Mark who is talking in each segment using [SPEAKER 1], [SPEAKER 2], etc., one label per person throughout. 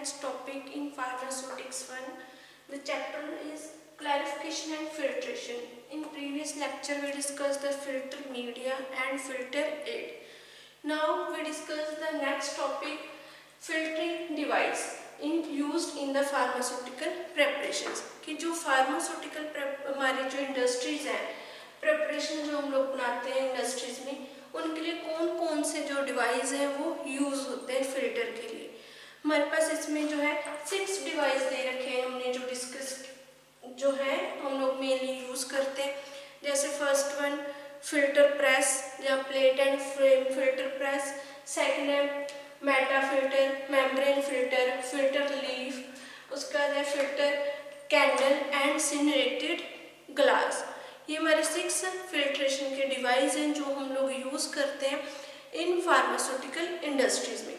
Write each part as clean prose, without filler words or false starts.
[SPEAKER 1] next topic in pharmaceutics 1. The chapter is clarification and filtration. In previous lecture we discussed the filter media and filter aid. Now we discuss the next topic, filtering device used in the pharmaceutical preparations. कि जो pharmaceutical हमारी जो industries हैं, preparation जो हम लोग बनाते हैं इंडस्ट्रीज में, उनके लिए कौन कौन से जो डिवाइस हैं वो यूज़ होते हैं फिल्टर के लिए। हमारे पास इसमें जो है 6 डिवाइस दे रखे हैं, हमने जो डिस्कस जो है हम लोग मेनली यूज़ करते हैं। जैसे फर्स्ट वन फिल्टर प्रेस या plate and frame filter press, second है meta filter, membrane filter, filter leaf, उसका है filter candle and sintered glass. ये हमारे 6 फिल्ट्रेशन के डिवाइस हैं जो हम लोग यूज़ करते हैं इन फार्मास्यूटिकल इंडस्ट्रीज में।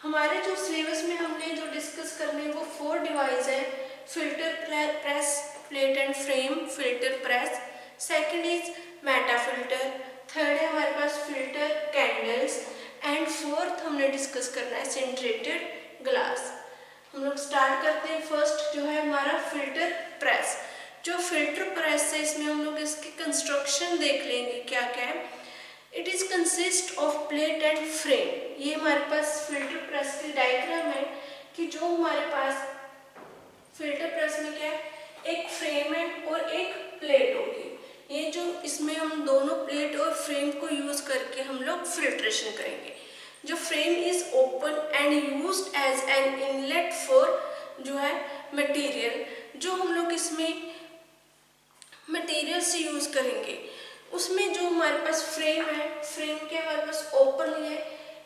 [SPEAKER 1] हमारे जो सिलेबस में हमने जो डिस्कस करने हैं वो 4 डिवाइस है, filter press, plate and frame filter press, second is Meta filter, third है हमारे pass filter candles and fourth हमने डिस्कस करना है सिंटरेटेड ग्लास। हम लोग स्टार्ट करते हैं। फर्स्ट जो है हमारा फिल्टर प्रेस। जो फिल्टर प्रेस है इसमें हम लोग इसकी कंस्ट्रक्शन देख लेंगे क्या क्या है। It is consist of plate and frame. ये हमारे पास फिल्टर प्रेस की डायग्राम है कि जो हमारे पास फिल्टर प्रेस में क्या है, एक फ्रेम है और एक प्लेट होगी। ये जो इसमें हम दोनों प्लेट और फ्रेम को यूज करके हम लोग फिल्ट्रेशन करेंगे। जो frame is open and used as an inlet for जो है मटेरियल, जो हम लोग इसमें मटेरियल से यूज करेंगे। उसमें जो हमारे पास फ्रेम है, फ्रेम के हमारे पास ओपन है,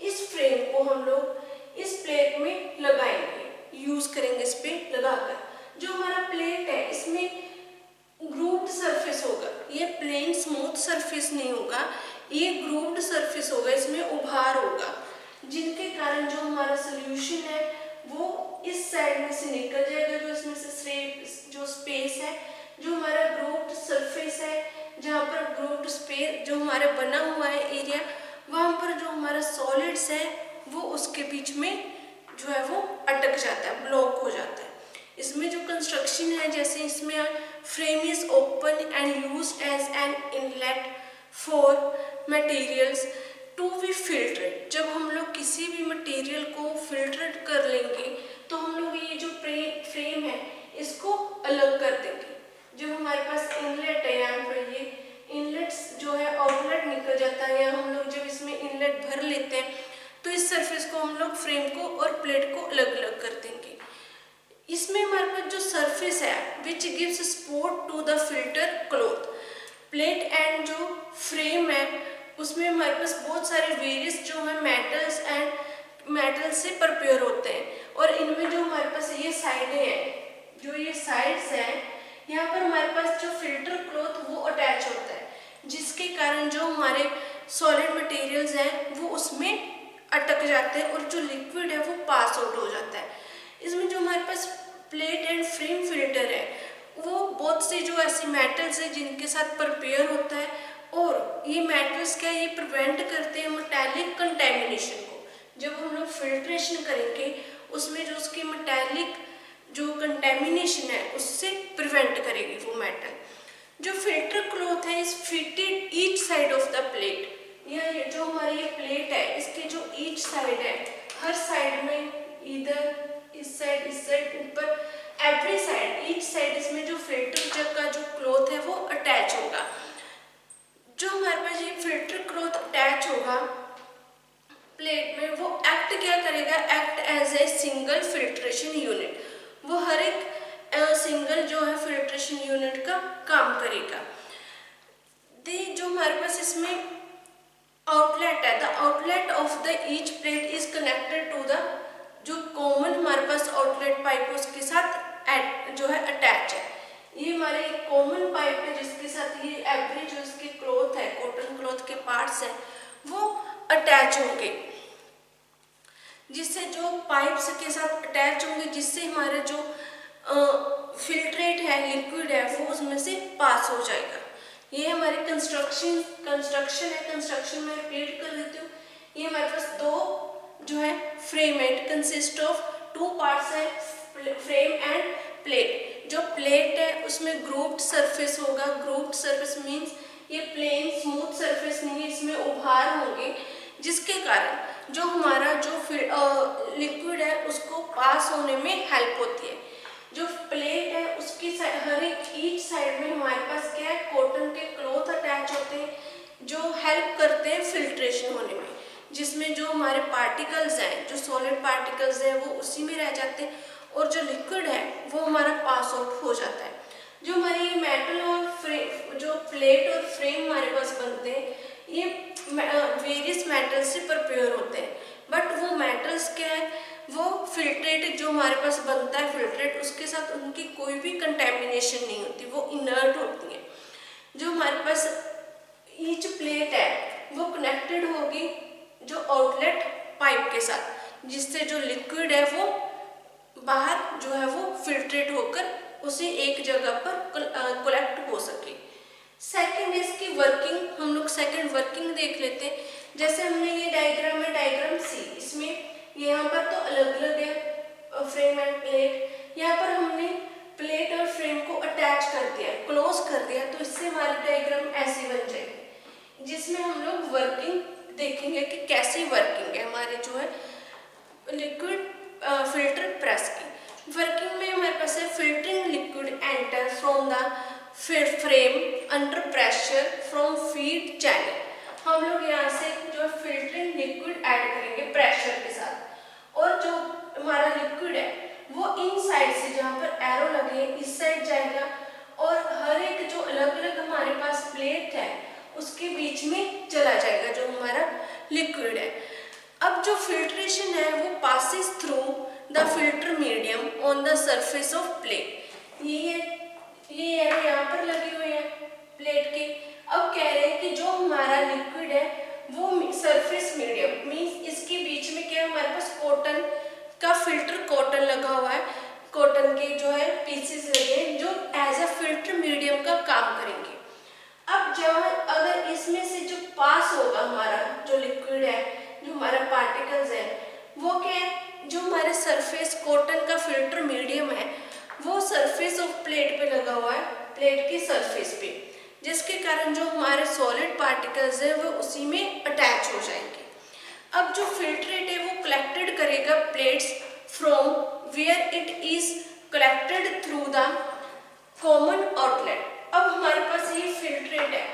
[SPEAKER 1] इस फ्रेम को हम लोग इस प्लेट में लगाएंगे, यूज करेंगे इस पे लगाकर। जो हमारा प्लेट है इसमें ग्रूव्ड सरफेस होगा, ये प्लेन स्मूथ सरफेस नहीं होगा, ये ग्रूव्ड सरफेस होगा, इसमें उभार होगा, जिनके कारण जो हमारा सोल्यूशन है वो इस साइड में से निकल जाएगा। जो इसमें से जो स्पेस है, जो हमारा ग्रूव्ड सरफेस है, जहाँ पर ग्रूव्ड स्पेस जो हमारा बना हुआ है एरिया, वहाँ पर जो हमारा सॉलिड्स है वो उसके बीच में जो है वो अटक जाता है, ब्लॉक हो जाता है। इसमें जो कंस्ट्रक्शन है, जैसे इसमें frame is open and used as an inlet for materials to be filtered. जब हम लोग किसी भी मटेरियल को फिल्टर कर लेंगे तो हम लोग ये जो फ्रेम है इसको अलग कर देंगे। जो हमारे पास इनलेट है, यहाँ पर ये इनलेट्स जो है आउटलेट निकल जाता है, या हम लोग जब इसमें इनलेट भर लेते हैं तो इस सरफेस को हम लोग फ्रेम को और प्लेट को अलग अलग कर देंगे। इसमें हमारे पास जो सरफेस है which gives support to the filter cloth, plate and जो फ्रेम है उसमें हमारे पास बहुत सारे वेरियस जो है मेटल्स एंड मेटल से प्रिपेयर होते हैं, और इनमें जो हमारे पास ये साइडें हैं, जो ये साइड्स हैं, यहाँ पर हमारे पास जो फिल्टर क्लॉथ वो अटैच होता है, जिसके कारण जो हमारे सॉलिड मटेरियल्स हैं वो उसमें अटक जाते हैं और जो लिक्विड है वो पास आउट हो जाता है। इसमें जो हमारे पास प्लेट एंड फ्रेम फिल्टर है वो बहुत से जो ऐसे मेटल्स है जिनके साथ प्रिपेयर होता है, और ये मेटल्स क्या ये प्रिवेंट करते हैं मेटालिक कंटेमिनेशन को। जब हम लोग फिल्ट्रेशन करेंगे उसमें जो उसकी मेटालिक जो कंटेमिनेशन है उससे प्रिवेंट करेगी वो मेटल। जो फिल्टर क्लॉथ है is fitted each side of the plate. यह जो हमारी ये प्लेट है इसके जो ईच साइड है, हर साइड में, इधर इस साइड ऊपर, एवरी साइड, ईच साइड, इसमें जो फिल्टर जग का जो क्लॉथ है वो अटैच होगा। जो हमारे पास ये फिल्टर क्लॉथ अटैच होगा प्लेट में, वो एक्ट क्या करेगा, act as a single filtration unit. वो हर एक सिंगल जो है फिल्ट्रेशन यूनिट का काम करेगा। जो हमारे पास इसमें आउटलेट है, the outlet of the each plate is connected to the जो कॉमन हमारे पास आउटलेट पाइप उसके साथ जो है अटैच है। ये हमारे एक कॉमन पाइप है जिसके साथ ये एवरी जो इसके क्लॉथ है, कॉटन क्लॉथ के पार्ट्स हैं वो अटैच होंगे, जिससे जो पाइप्स के साथ अटैच होंगे, जिससे हमारे जो फिल्ट्रेट है, लिक्विड है, वो उसमें से पास हो जाएगा। ये हमारी कंस्ट्रक्शन है। कंस्ट्रक्शन में रिपीट कर देती हूँ। ये हमारे पास 2 जो है फ्रेम है, कंसिस्ट ऑफ टू पार्ट्स है, फ्रेम एंड प्लेट। जो प्लेट है उसमें ग्रूव्ड सरफेस होगा। ग्रूव्ड सरफेस मीन्स ये प्लेन स्मूथ सरफेस नहीं है, इसमें उभार होंगे, जिसके कारण जो हमारा जो लिक्विड है उसको पास होने में हेल्प होती है। जो प्लेट है उसकी हर एक ईच साइड में हमारे पास क्या है, कॉटन के क्लॉथ अटैच होते हैं जो हेल्प करते हैं फिल्ट्रेशन होने में, जिसमें जो हमारे पार्टिकल्स हैं, जो सॉलिड पार्टिकल्स हैं वो उसी में रह जाते हैं और जो लिक्विड है वो हमारा पास आउट हो जाता है। जो हमारी मेटल और फ्रेम, जो प्लेट और फ्रेम हमारे पास बनते हैं, ये वेरियस मेटल्स से प्रिपेयर होते हैं, बट वो मेटल्स क्या है, वो फिल्ट्रेट जो हमारे पास बनता है फिल्ट्रेट, उसके साथ उनकी कोई भी कंटेमिनेशन नहीं होती, वो इनर्ट होती है। जो हमारे पास ईच प्लेट है वो कनेक्टेड होगी जो आउटलेट पाइप के साथ, जिससे जो लिक्विड है वो बाहर जो है वो फिल्ट्रेट होकर उसी एक जगह पर कलेक्ट हो सके। सेकंड इसकी वर्किंग, हम लोग सेकंड वर्किंग देख लेते हैं। जैसे हमने ये डायग्राम है, डायग्राम सी, इसमें यहाँ पर तो अलग अलग है फ्रेम एंड प्लेट, यहाँ पर हमने प्लेट और फ्रेम को अटैच कर दिया, क्लोज कर दिया, तो इससे हमारी डायग्राम ऐसी बन जाएगी, जिसमें हम लोग वर्किंग देखेंगे कि कैसी वर्किंग है हमारे जो है लिक्विड फिल्टर प्रेस की। वर्किंग में हमारे पास है filtering liquid enter from the frame under pressure from feed channel. हम लोग यहाँ से जो फिल्टरिंग लिक्विड ऐड करेंगे प्रेशर के साथ, और जो हमारा लिक्विड है वो इन साइड से, जहाँ पर एरो लगे हैं इस साइड जाएगा, और हर एक जो अलग अलग हमारे पास प्लेट है उसके बीच में चला जाएगा जो हमारा लिक्विड है। अब जो फिल्ट्रेशन है वो passes through the filter medium on the surface of plate. ये एरो यहाँ पर लगे हुए हैं प्लेट के। अब कह रहे हैं कि जो हमारा लिक्विड है वो सरफेस मीडियम मीन्स इसके बीच में क्या, हमारे पास कॉटन का फिल्टर कॉटन लगा हुआ है, कॉटन के जो है पीसेस लगे हैं जो एज अ फिल्टर मीडियम का काम करेंगे। अब जब अगर इसमें से जो पास होगा हमारा जो लिक्विड है, जो हमारा पार्टिकल्स है, वो क्या है, जो हमारे सरफेस कॉटन का फिल्टर मीडियम है वो सरफेस ऑफ प्लेट पे लगा हुआ है, प्लेट की सरफेस पे, जिसके कारण जो हमारे सॉलिड पार्टिकल्स है वो उसी में अटैच हो जाएंगे। अब जो फिल्ट्रेट है वो कलेक्टेड करेगा plates from where it is collected through the common outlet. अब हमारे पास ये फिल्ट्रेट है,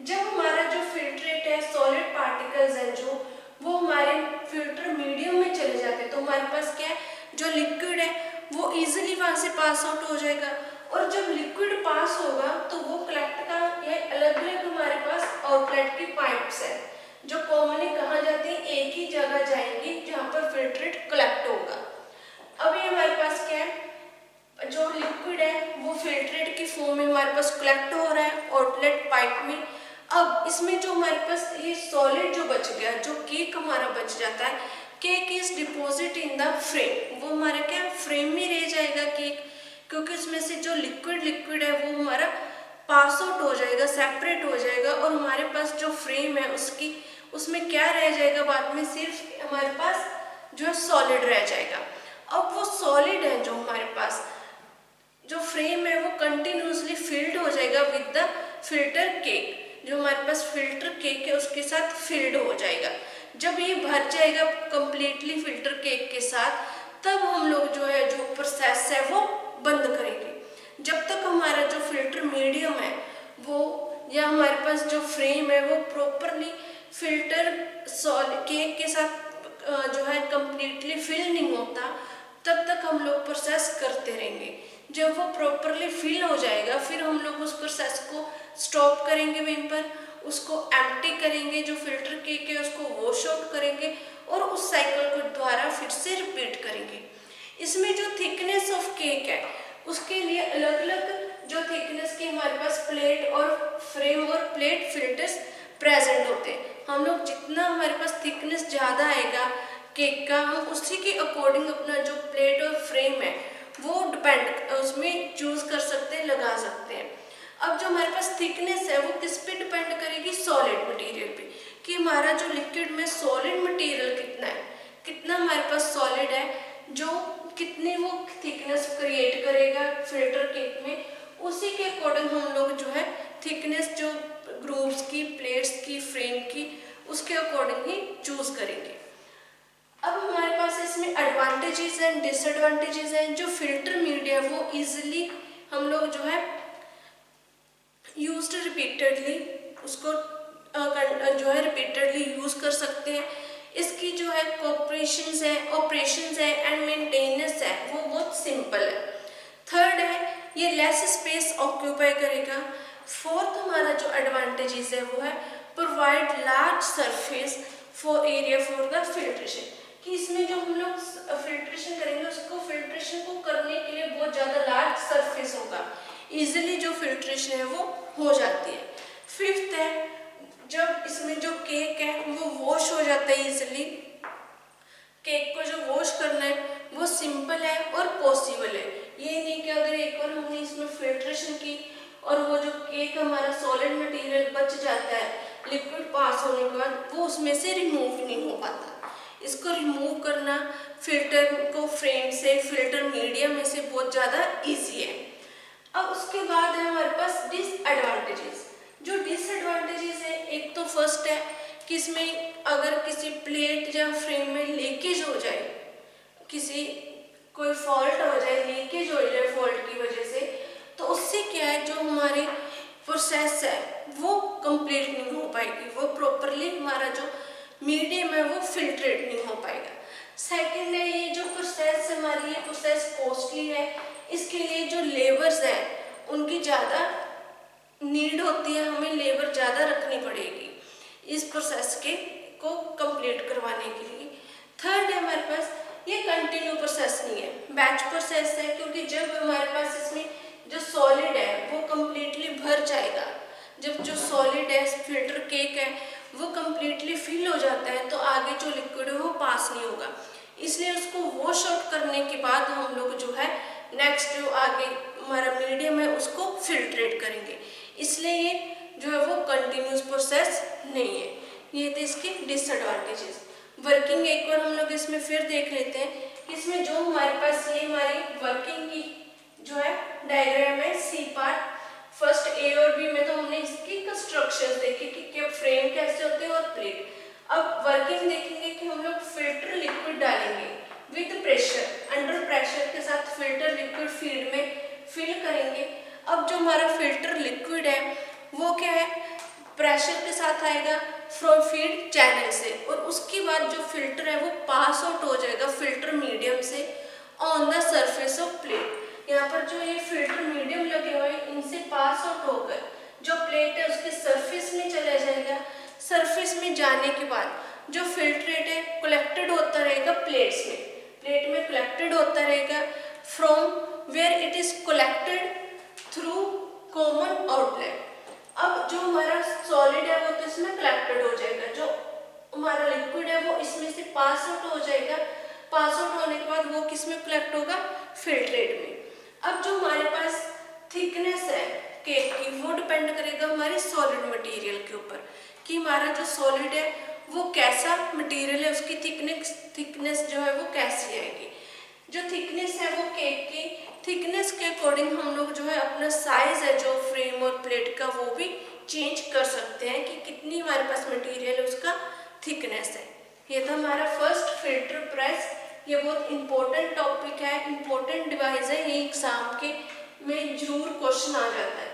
[SPEAKER 1] जब हमारा जो फिल्ट्रेट है सॉलिड पार्टिकल्स है जो वो हमारे फिल्टर मीडियम में चले जाते हैं, तो हमारे पास क्या है, जो लिक्विड है वो इजीली वहां से पास आउट हो जाएगा, और जब लिक्विड पास होगा तो वो कलेक्ट का ये अलग अलग हमारे पास आउटलेट की पाइप्स है जो कॉमनली कहाँ जाती है, एक ही जगह जाएंगी जहाँ पर फिल्ट्रेट कलेक्ट होगा। अब ये हमारे पास क्या है, जो लिक्विड है वो फिल्ट्रेट की फॉर्म में हमारे पास कलेक्ट हो रहा है आउटलेट पाइप में। अब इसमें जो हमारे पास ये सॉलिड जो बच गया, जो केक हमारा बच जाता है, cake is deposit in the frame, वो हमारा क्या फ्रेम में रह जाएगा केक, क्योंकि उसमें से जो लिक्विड है वो हमारा पास आउट हो जाएगा, सेपरेट हो जाएगा, और हमारे पास जो फ्रेम है उसमें क्या रह जाएगा, बाद में सिर्फ हमारे पास जो है सॉलिड रह जाएगा। अब वो सॉलिड है जो हमारे पास जो फ्रेम है वो कंटिन्यूसली फिल्ड हो जाएगा विद द फिल्टर केक, जो हमारे पास फिल्टर केक है उसके साथ फिल्ड हो जाएगा। जब ये भर जाएगा कंप्लीटली फिल्टर केक के साथ, तब हम लोग जो है जो प्रोसेस है वो बंद करेंगे। जब तक हमारा जो फिल्टर मीडियम है वो या हमारे पास जो फ्रेम है वो प्रॉपरली फिल्टर केक के साथ जो है कंप्लीटली फिल नहीं होता, तब तक हम लोग प्रोसेस करते रहेंगे। जब वो प्रॉपरली फिल हो जाएगा फिर हम लोग उस प्रोसेस को स्टॉप करेंगे, वहीं पर उसको एम्प्टी करेंगे, जो फिल्टर केक है उसको वॉश आउट करेंगे और उस साइकिल को दोबारा फिर से रिपीट करेंगे। इसमें जो थिकनेस ऑफ केक है उसके लिए अलग अलग जो थिकनेस के हमारे पास प्लेट और फ्रेम और प्लेट फिल्टर्स प्रेजेंट होते हैं। हम लोग जितना हमारे पास थिकनेस ज़्यादा आएगा केक का, हम उसी के अकॉर्डिंग अपना जो प्लेट और फ्रेम है वो डिपेंड उसमें चूज कर सकते हैं, लगा सकते हैं। अब जो हमारे पास थिकनेस है वो किस पे डिपेंड करेगी, सॉलिड मटेरियल पे, कि हमारा जो लिक्विड में सॉलिड मटेरियल कितना है, कितना हमारे पास सॉलिड है जो कितनी वो थिकनेस क्रिएट करेगा फिल्टर केक में, उसी के अकॉर्डिंग हम लोग जो है थिकनेस जो ग्रूव्स की, प्लेट्स की, फ्रेम की, उसके अकॉर्डिंग ही चूज करेंगे। अब हमारे पास इसमें एडवांटेजेस एंड डिसएडवांटेजेस हैं। जो फिल्टर मीडिया वो इजीली हम लोग जो है यूज्ड रिपीटेडली उसको जो है रिपीटेडली यूज कर सकते हैं। इसकी जो है ऑपरेशंस है एंड मेंटेनेंस है वो बहुत सिंपल है। थर्ड है ये लेस स्पेस ऑक्यूपाई करेगा। फोर्थ हमारा जो एडवांटेजेस है वो है provide large surface for area for the filtration, कि इसमें जो हम लोग फिल्ट्रेशन करेंगे उसको फिल्ट्रेशन को करने के लिए बहुत ज़्यादा लार्ज सरफेस होगा, इजीली जो फिल्ट्रेशन है वो हो जाती है। फिफ्थ है जब इसमें जो केक है वो वॉश हो जाता है इजीली। केक को जो वॉश करना है वो सिंपल है और पॉसिबल है। ये नहीं कि अगर एक बार हमने इसमें फिल्ट्रेशन की और वो जो केक हमारा सॉलिड मटेरियल बच जाता है लिक्विड पास होने के बाद, वो उसमें से रिमूव नहीं हो पाता। इसको रिमूव करना फिल्टर को फ्रेम से, फिल्टर मीडिया में से बहुत ज़्यादा ईजी है। अब उसके बाद है हमारे पास डिसएडवांटेजेस। जो डिसएडवांटेजेस है, एक तो फर्स्ट है कि इसमें अगर किसी प्लेट या फ्रेम में लीकेज हो जाए, किसी कोई फॉल्ट हो जाए, लीकेज हो जाए फॉल्ट की वजह से, तो उससे क्या है जो हमारी प्रोसेस है वो कंप्लीट नहीं हो पाएगी, वो प्रॉपरली हमारा जो मीडियम है वो फिल्ट्रेट नहीं हो पाएगा। सेकेंड है ये जो प्रोसेस हमारी ये प्रोसेस कॉस्टली है, इसके लिए जो लेबर्स है उनकी ज़्यादा नीड होती है, हमें लेबर ज़्यादा रखनी पड़ेगी इस प्रोसेस के को कंप्लीट करवाने के लिए। थर्ड है हमारे पास ये कंटिन्यू प्रोसेस नहीं है, बैच प्रोसेस है, क्योंकि जब हमारे पास इसमें जो सॉलिड है वो कंप्लीटली भर जाएगा, जब जो सॉलिड है फिल्टर केक है वो कंप्लीटली फिल हो जाता है तो आगे जो लिक्विड है वो पास नहीं होगा, इसलिए उसको वॉश आउट करने के बाद हम लोग जो है नेक्स्ट जो आगे हमारा मीडियम है उसको फिल्ट्रेट करेंगे, इसलिए ये जो है वो कंटिन्यूस प्रोसेस नहीं है। ये थे इसके डिसएडवांटेजेस। वर्किंग एक बार हम लोग इसमें फिर देख लेते हैं कि इसमें जो हमारे पास ये हमारी वर्किंग की जो है डायग्राम है सी पार्ट। फर्स्ट ए और बी में तो हमने इसकी कंस्ट्रक्शन देखी कि क्या फ्रेम कैसे होते हैं और प्लेट। अब वर्किंग देखेंगे कि हम लोग फिल्टर लिक्विड डालेंगे विद प्रेशर, अंडर प्रेशर के साथ फिल्टर लिक्विड फीड में फिल करेंगे। अब जो हमारा फिल्टर लिक्विड है वो क्या है प्रेशर के साथ आएगा फ्रॉम फीड चैनल से, और उसके बाद जो फिल्टर है वो पास आउट हो जाएगा फिल्टर मीडियम से on the surface of plate. यहाँ पर जो ये फिल्टर मीडियम लगे हुए हैं इनसे पास आउट होकर जो प्लेट है उसके सरफेस में चला जाएगा। सरफेस में जाने के बाद जो फिल्ट्रेट है कलेक्टेड होता रहेगा प्लेट्स में, प्लेट में कलेक्टेड होता रहेगा from where it is collected through common outlet. अब जो हमारा सॉलिड है वो तो इसमें कलेक्टेड हो जाएगा, जो हमारा लिक्विड है वो इसमें से पास आउट हो जाएगा। पास आउट होने के बाद वो किस में कलेक्ट होगा फिल्ट्रेट में। अब जो हमारे पास थिकनेस है केक की वो डिपेंड करेगा हमारे सॉलिड मटेरियल के ऊपर कि हमारा जो सॉलिड है वो कैसा मटेरियल है, उसकी थिकनेस जो है वो कैसी आएगी। जो थिकनेस है वो केक की थिकनेस के अकॉर्डिंग हम लोग जो है अपना साइज है जो फ्रेम और प्लेट का वो भी चेंज कर सकते हैं कि कितनी हमारे पास मटेरियल है उसका थिकनेस है। ये था हमारा फर्स्ट फिल्टर प्रेस। ये बहुत इंपॉर्टेंट टॉपिक है, इंपॉर्टेंट डिवाइस है, ये एग्जाम के में जरूर क्वेश्चन आ जाता है।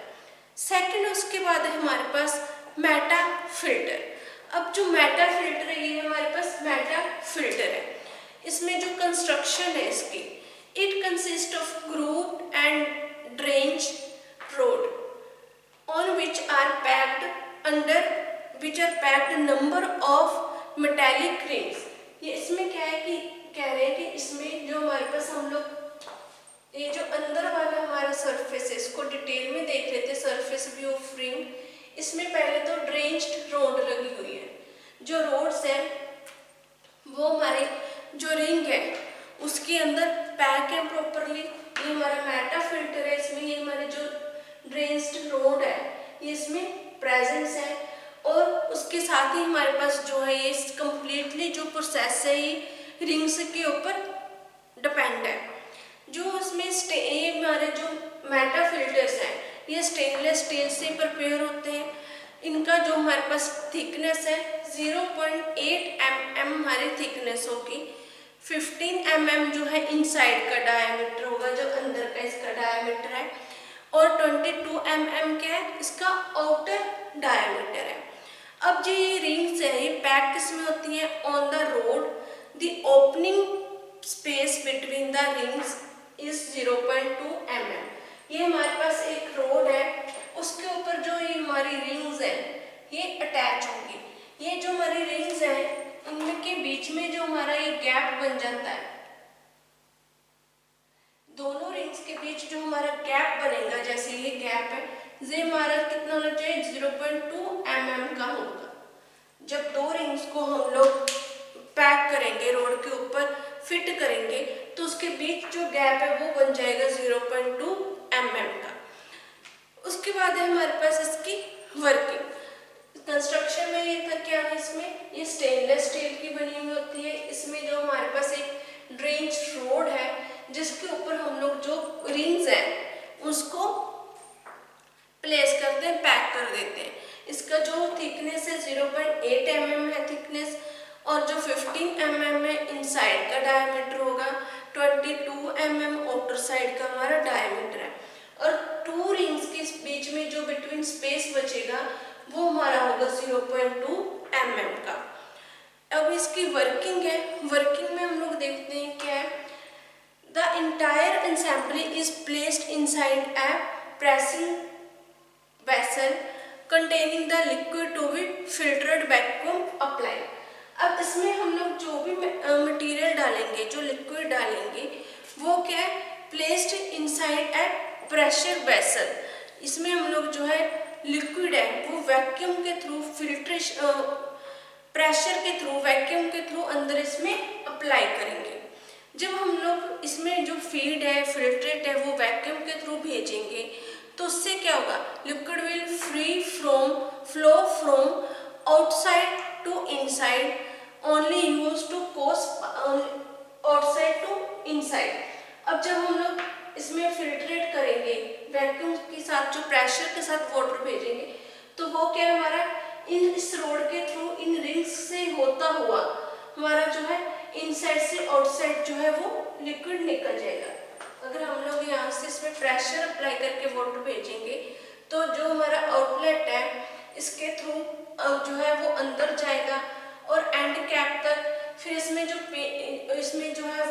[SPEAKER 1] सेकंड उसके बाद है हमारे पास मेटा फिल्टर। अब जो मेटा फिल्टर है ये हमारे पास मेटा फिल्टर है। इसमें जो कंस्ट्रक्शन है इसकी it consists of grooved and drained rod on which are packed number of metallic rings। ये इसमें क्या है कि कह रहे हैं कि इसमें जो हमारे पास हम लोग ये जो अंदर वाला हमारा सरफेस है इसको डिटेल में देख लेते हैं। सरफेस व्यू ऑफ रिंग, इसमें पहले तो ड्रेन्ड रोड लगी हुई है। जो रोड्स है वो हमारे जो रिंग है उसके अंदर पैक है प्रॉपरली। ये हमारा मेटा फिल्टर है, इसमें ये हमारे जो ड्रेन्ड रोड है ये इसमें प्रेजेंस है, और उसके साथ ही हमारे पास जो है ये कंप्लीटली जो प्रोसेस है ये रिंग्स के ऊपर डिपेंड है। जो उसमें ये हमारे जो मेटा फिल्टर्स हैं ये स्टेनलेस स्टील से प्रिपेयर होते हैं। इनका जो हमारे पास थिकनेस है 0.8 mm हमारी थिकनेस होगी। 15 mm जो है इनसाइड का डायमीटर होगा, जो अंदर का इसका डायमीटर है, और 22 mm क्या है इसका आउटर डायमीटर है। अब जो ये रिंग्स है ये पैक किसमें होती है? On the road the opening space between the rings is 0.2 mm। ये हमारे पास एक रोड है, उसके ऊपर जो ये हमारी रिंग्स है ये अटैच होंगी। ये जो हमारी रिंग्स है इनके बीच में जो हमारा ये गैप बन जाता है, दोनों रिंग्स के बीच जो हमारा गैप बनेगा, जैसे ये गैप है, ये हमारा कितना होना चाहिए? 0.2 mm का होगा। जब दो रिंग्स को हम लोग पैक करेंगे, रोड के ऊपर फिट करेंगे, तो उसके बीच जो गैप है वो बन जाएगा 0.2 mm का। उसके बाद है हमारे पास इसकी वर्किंग। कंस्ट्रक्शन में ये था क्या है, इसमें ये स्टेनलेस स्टील की बनी हुई होती है। इसमें जो हमारे पास एक ड्रेंच रोड है जिसके ऊपर हम लोग जो रिंग्स हैं उसको प्लेस करते हैं, पैक कर देते हैं। इसका जो थिकनेस है 0.8 mm है थिकनेस, और जो 15 mm है इनसाइड का डायमीटर होगा, 22 mm आउटर साइड का हमारा डायमीटर है, और टू रिंग्स के बीच में जो बिटवीन स्पेस बचेगा वो हमारा होगा 0.2 mm का। अब इसकी वर्किंग है, वर्किंग में हम लोग देखते हैं क्या है। The entire assembly is placed inside a pressing vessel containing the liquid to be filtered vacuum applied। अब इसमें हम लोग जो भी मटेरियल डालेंगे, जो लिक्विड डालेंगे, वो क्या है? Placed inside a pressure vessel. इसमें हम लोग जो है लिक्विड है वो वैक्यूम के थ्रू फिल्ट्रेशन, प्रेशर के थ्रू, वैक्यूम के थ्रू अंदर इसमें अप्लाई करेंगे। जब हम लोग इसमें जो फीड है, फिल्ट्रेट है, वो वैक्यूम के थ्रू भेजेंगे तो उससे क्या होगा? Liquid will flow from outside to inside, only use to cause outside to inside. अब जब हम लोग इसमें फिल्ट्रेट करेंगे, वैक्यूम के साथ जो प्रेशर के साथ वाटर भेजेंगे, तो वो क्या हमारा इस रोड के थ्रू इन रिंग्स से होता हुआ हमारा जो है इनसाइड से आउटसाइड जो है वो लिक्विड निकल जाएगा। अगर हम लोग यहाँ से इसमें प्रेशर अप्लाई करके वाटर भेजेंगे तो जो हमारा आउटलेट है इसके थ्रू जो है वो अंदर जाएगा और एंड कैप तक। फिर इसमें जो है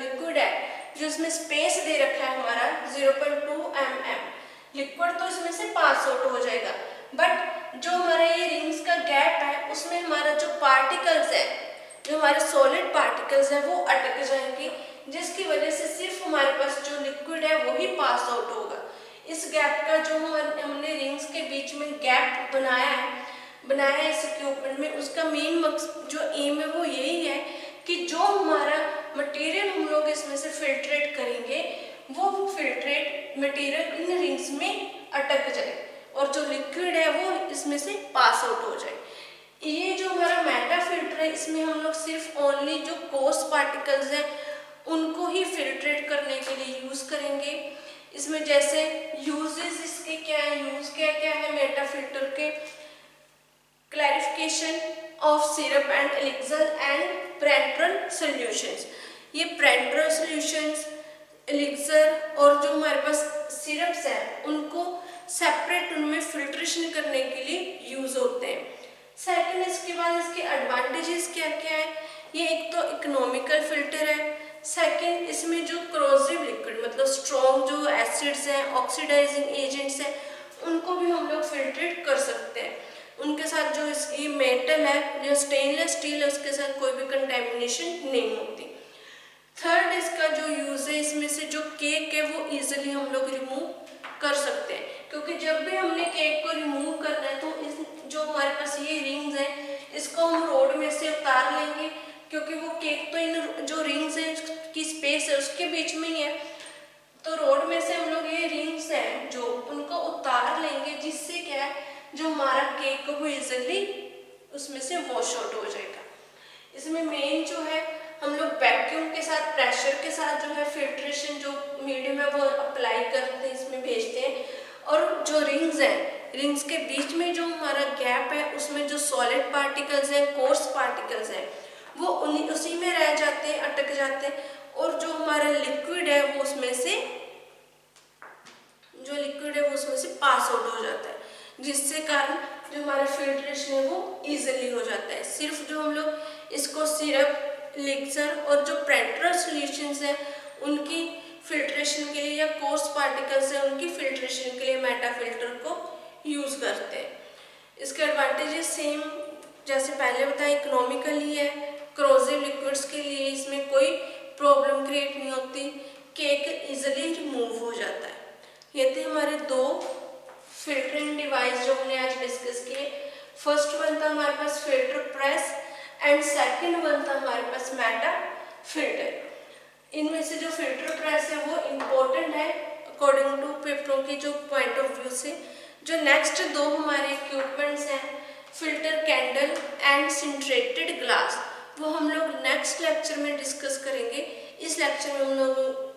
[SPEAKER 1] लिक्विड है, जो इसमें स्पेस दे रखा है हमारा 0.2 mm, लिक्विड तो इसमें से पास आउट हो जाएगा, बट जो हमारा ये रिंग्स का गैप है उसमें हमारा जो पार्टिकल्स है, जो हमारे सॉलिड पार्टिकल्स है, वो अटक जाएंगे, जिसकी वजह से सिर्फ हमारे पास जो लिक्विड है वही पास आउट होगा। इस गैप का जो हमने रिंग्स के बीच में गैप बनाया है इस इक्विपमेंट में, उसका मेन मकसद जो एम है वो यही है कि जो हमारा मटेरियल हम लोग इसमें से फिल्ट्रेट करेंगे वो फिल्ट्रेट मटेरियल इन रिंग्स में अटक जाए और जो लिक्विड है वो इसमें से पास आउट हो जाए। ये जो हमारा मेटा फिल्टर है इसमें हम लोग सिर्फ ओनली जो कोर्स पार्टिकल्स हैं उनको ही फिल्ट्रेट करने के लिए यूज करेंगे। इसमें जैसे यूजेस इसके क्या है, यूज क्या क्या है मेटा फिल्टर के? Clarification of syrup and elixir and parental solutions. ये पेरेंटल सॉल्यूशंस, एलिक्सर और जो हमारे पास सिरप्स हैं उनको सेपरेट उनमें फिल्ट्रेशन करने के लिए यूज होते हैं। सेकंड, इसके बाद इसके एडवांटेजेस क्या क्या है? ये एक तो इकोनॉमिकल फिल्टर है। सेकंड, इसमें जो क्रोसिव लिक्विड मतलब स्ट्रॉन्ग जो एसिड्स हैं, ऑक्सीडाइजिंग एजेंट्स हैं, उनको भी हम लोग फिल्ट्रेट कर सकते हैं। उनके साथ जो इसकी मेटल है, जो स्टेनलेस स्टील है, उसके साथ कोई भी कंटेमिनेशन नहीं होती। थर्ड, इसका जो यूज है, इसमें से जो केक है वो इजीली हम लोग रिमूव कर सकते हैं, क्योंकि जब भी हमने केक को रिमूव करना है तो जो हमारे पास ये रिंग्स हैं इसको हम रोड में से उतार लेंगे, क्योंकि वो केक तो इन जो रिंग्स है की स्पेस है उसके बीच में ही है, तो रोड में से हम लोग ये रिंग्स हैं जो उनको उतार लेंगे, जिससे क्या है जो हमारा केक वो इजीली उसमें से वॉश आउट हो जाएगा। इसमें मेन जो है हम लोग वैक्यूम के साथ, प्रेशर के साथ जो है फिल्ट्रेशन जो मीडियम है वो अप्लाई करते हैं, इसमें भेजते हैं। और जो रिंग्स हैं, रिंग्स के बीच में जो हमारा गैप है उसमें जो सॉलिड पार्टिकल्स हैं, कोर्स पार्टिकल्स हैं, वो उसी में रह जाते हैं, अटक जाते हैं। और जो हमारा लिक्विड है वो उसमें से पास आउट हो जाता है, जिससे कारण जो हमारा फिल्ट्रेशन है वो इजीली हो जाता है। सिर्फ जो हम लोग इसको सिरप, एलिक्सर और जो पेंट्रा सॉल्यूशंस हैं उनकी फिल्ट्रेशन के लिए, या कोर्स पार्टिकल्स हैं उनकी फिल्ट्रेशन के लिए मेटा फिल्टर को यूज करते हैं। इसके एडवांटेजेस सेम जैसे पहले बताया, इकोनॉमिकली है, क्रोजिव लिक्विड्स के लिए इसमें कोई प्रॉब्लम क्रिएट नहीं होती, केक इजीली रिमूव हो जाता है। ये थे हमारे दो फिल्टरिंग डिवाइस जो हमने आज डिस्कस किए। फर्स्ट वन था हमारे pass filter press and second one था हमारे पास मेटा फिल्टर। इनमें से जो फिल्टर प्रेस है वो इम्पोर्टेंट है अकॉर्डिंग टू पेपरों की जो पॉइंट ऑफ व्यू से। जो नेक्स्ट दो हमारे इक्विपमेंट्स हैं, फिल्टर कैंडल एंड सिंट्रेटेड ग्लास, वो हम लोग नेक्स्ट लेक्चर में डिस्कस करेंगे। इस लेक्चर में हम लोग